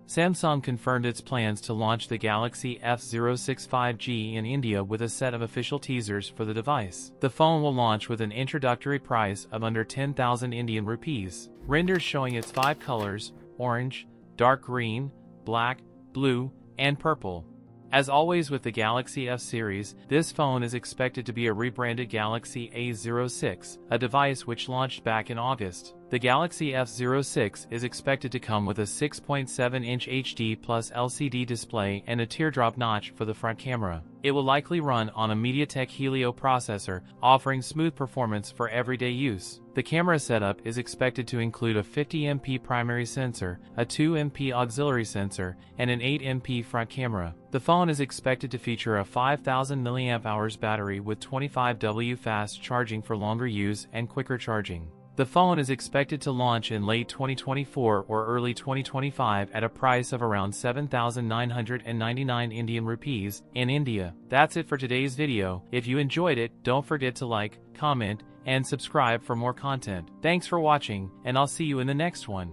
Samsung confirmed its plans to launch the Galaxy F06 5G in India with a set of official teasers for the device. The phone will launch with an introductory price of under 10,000 Indian rupees. Renders showing its 5 colors: orange, dark green, black, blue, and purple. As always with the Galaxy F series, this phone is expected to be a rebranded Galaxy A06, a device which launched back in August. The Galaxy F06 is expected to come with a 6.7-inch HD Plus LCD display and a teardrop notch for the front camera. It will likely run on a MediaTek Helio processor, offering smooth performance for everyday use. The camera setup is expected to include a 50MP primary sensor, a 2MP auxiliary sensor, and an 8MP front camera. The phone is expected to feature a 5000 mAh battery with 25W fast charging for longer use and quicker charging. The phone is expected to launch in late 2024 or early 2025 at a price of around 7,999 Indian rupees in India. That's it for today's video. If you enjoyed it, don't forget to like, comment, and subscribe for more content. Thanks for watching, and I'll see you in the next one.